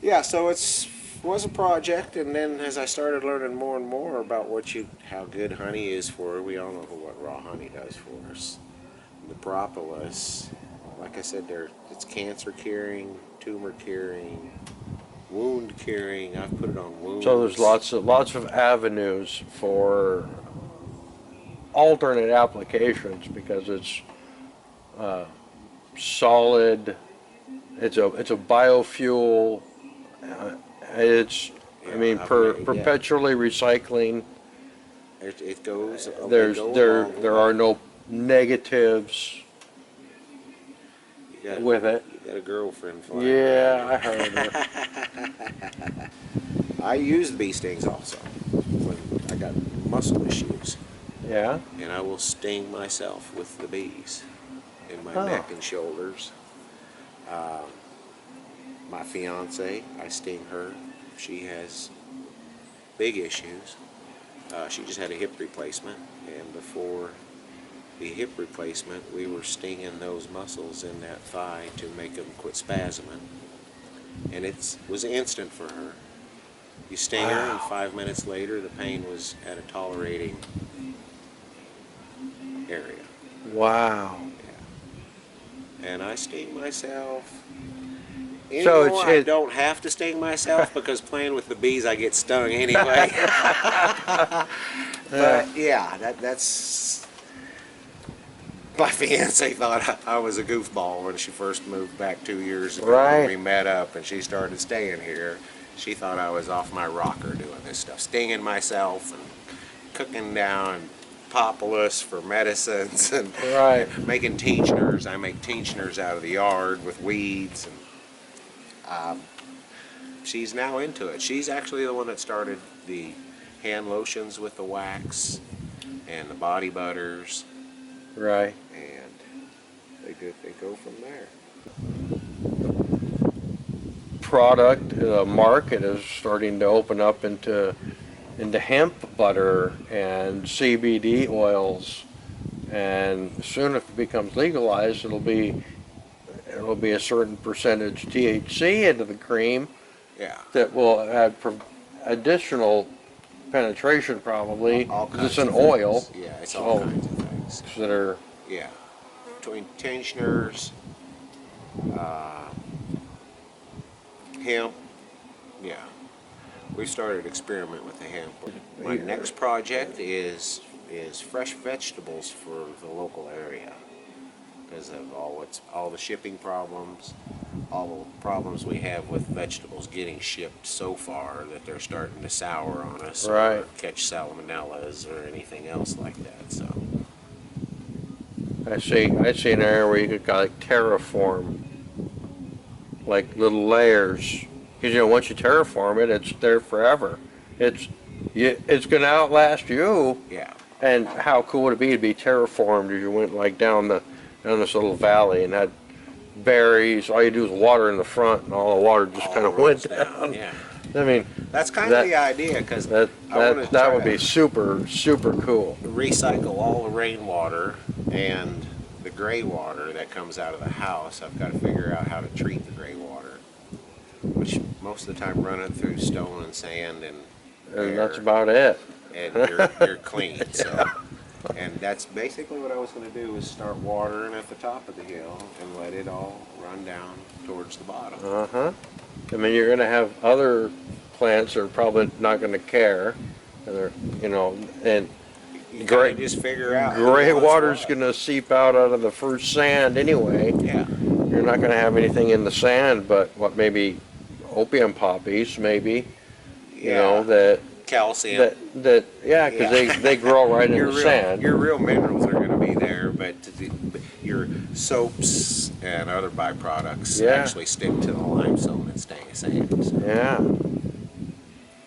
yeah, so was a project, and then as I started learning more and more about how good honey is for, we all know what raw honey does for us. The propolis, like I said, it's cancer curing, tumor curing, wound curing. I've put it on So there's wounds. lots of avenues for alternate applications because it's uh, solid. It's a biofuel. Uh, it's I Yeah, mean I've made, yeah. perpetually recycling. It goes. They There's go a there long there way. are no negatives You got with it. you got a girlfriend flying around Yeah, you. I heard her. I use the bee stings also when I got muscle issues, Yeah. and I will sting myself with the bees in my Oh. neck and shoulders. Um, my fiance, I sting her. She has big issues. She just had a hip replacement, and before the hip replacement, we were stinging those muscles in that thigh to make them quit spasming, and it was instant for her. You sting her, and Wow. 5 minutes later, the pain was at a tolerating area. Wow. Yeah. And I sting myself. So Anymore, I don't have to sting myself because playing with the bees, I get stung anyway. yeah. But yeah, that's my fiance thought I was a goofball when she first moved back 2 years ago when Right. we met up and she started staying here. She thought I was off my rocker doing this stuff, stinging myself and cooking down propolis for medicines Right. and making tinctures. I make tinctures out of the yard with weeds, and she's now into it. She's actually the one that started the hand lotions with the wax and the body butters, Right. and they go from there. Product market is starting to open up into hemp butter and CBD oils, and soon if it becomes legalized, it'll be a certain percentage THC into the cream Yeah, that will add additional penetration probably all because it's kinds an of oil. things. Yeah, it's all So kinds of things. that are Yeah, between tinctures, hemp. Yeah, we started experiment with the hemp. My next project is fresh vegetables for the local area because of all the shipping problems, all the problems we have with vegetables getting shipped so far that they're starting to sour on us or right. catch salmonellas or anything else like that. So I see an area where you could like terraform like little layers because once you terraform it, it's there forever. It's it's gonna outlast you. yeah, And how cool would it be to be terraformed as you went like down this little valley and had berries? All you do is water in the front, and all the water just kind all of went rolls down. down. Yeah, I mean, that's kind of that the idea because that I want to that try would be to super cool. recycle all the rainwater and the gray water that comes out of the house. I've got to figure out how to treat the gray water, which most of the time run it through stone and sand and And that's air, about it. and you're clean. So, and that's basically what I was going to do is start watering at the top of the hill and let it all run down towards the bottom. Uh-huh. I mean, you're going to have other plants that are probably not going to care. And they're, and You kind gray, of just figure out gray who wants water's what. going to seep out of the first sand anyway. Yeah, You're not going to have anything in the sand but what maybe opium poppies, maybe, yeah, that calcium. yeah, because they grow right in the sand. Your real minerals are going to be there, but your soaps and other byproducts Yeah, actually stick to the limestone and stay in sand. So. yeah.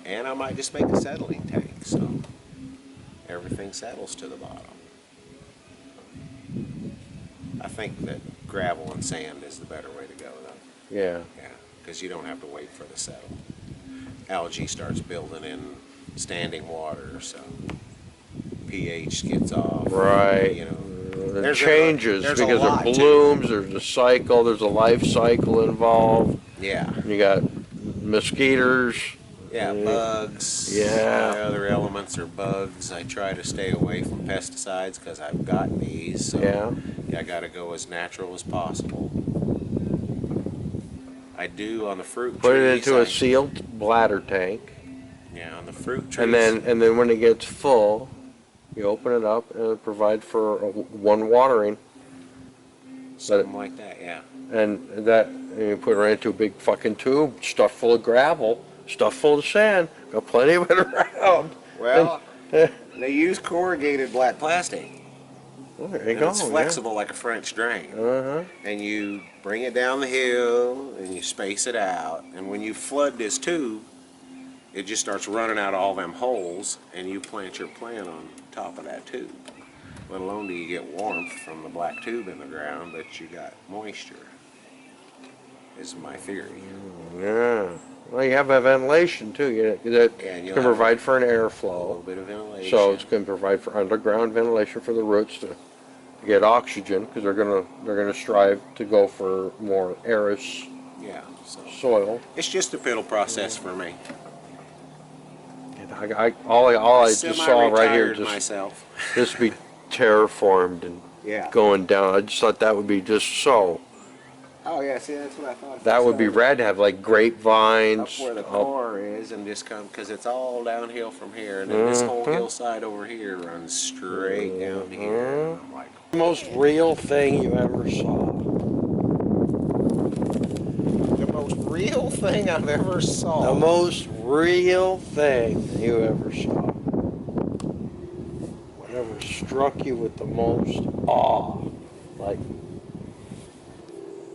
And I might just make a settling tank so everything settles to the bottom. I think that gravel and sand is the better way to go, though. Yeah. Yeah, because you don't have to wait for the settle. Algae starts building in standing water, so pH gets off. Right. You know, It changes there's a because lot it to it. blooms. There's a cycle. There's a life cycle involved. Yeah. You got mosquitoes. Yeah, bugs. Yeah. My other elements are bugs. I try to stay away from pesticides because I've got bees. So Yeah. I got to go as natural as possible. I do on the fruit Put it trees. into a sealed bladder tank, Yeah, on the fruit and trees. then when it gets full, you open it up and it provide for one watering. Something like that. Yeah. And you put it right into a big fucking tube, stuffed full of gravel, stuffed full of sand. Got plenty of it around. And Well, they use corrugated black plastic, there you and it's go. Yeah. flexible like a French drain. Uh-huh. And you bring it down the hill and you space it out. And when you flood this tube, it just starts running out all them holes, and you plant your plant on top of that tube. Let alone do you get warmth from the black tube in the ground, but you got moisture, is my theory. Yeah. Well, you have a ventilation too. That And you'll can have provide for an a airflow. little bit of ventilation. So it's going to provide for underground ventilation for the roots to get oxygen, because they're gonna strive to go for more airous Yeah, so soil. it's just a piddle process for me. And all I just saw right here Semi-retired myself. just be terraformed and Yeah. going down. I just thought that would be just so. Oh yeah, see that's what I thought. That would be rad to have like grapevines. Up where the core is, and just come, because it's all downhill from here, and then this whole hillside over here runs straight down here. And I'm like, The most real thing you ever saw. the most real thing I've ever saw. The most real thing you ever saw. Whatever struck you with the most awe. Like,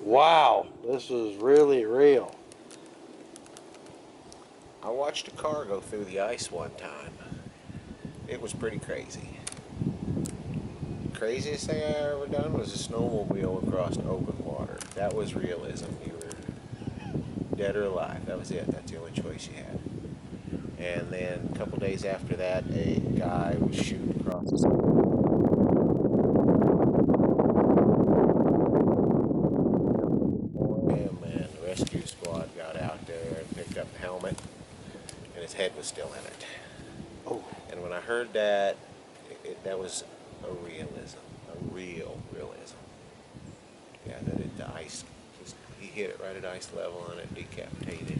wow, this is really real. I watched a car go through the ice one time. It was pretty crazy. Craziest thing I ever done was a snowmobile across open water. That was realism. You were dead or alive. That was it. That's the only choice you had. And then a couple days after that, a guy was shooting across the him, and the rescue squad got out there and picked up the helmet, and his head was still in it. Oh. And when I heard that, that was a realism, a real realism. Yeah, the ice, he hit it right at ice level and it decapitated.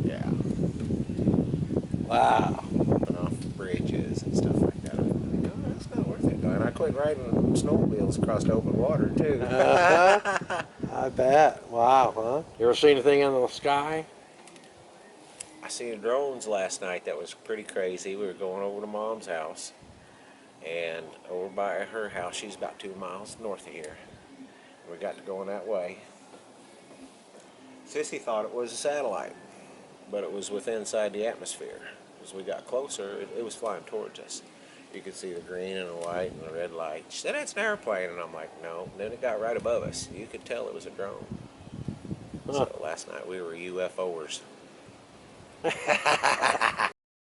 Yeah. Wow. And off bridges and stuff like that. I'm like, no, that's not worth it. And I quit riding snowmobiles across open water too. I bet. Wow, huh? You ever seen anything in the sky? I seen drones last night that was pretty crazy. We were going over to Mom's house, and over by her house, she's about 2 miles north of here. We got to going that way. Sissy thought it was a satellite, but it was within inside the atmosphere. As we got closer, it was flying towards us. You could see the green and the white and the red light. She said, "It's an airplane," and I'm like, "No." And then it got right above us. You could tell it was a drone. Huh. So last night we were UFOers.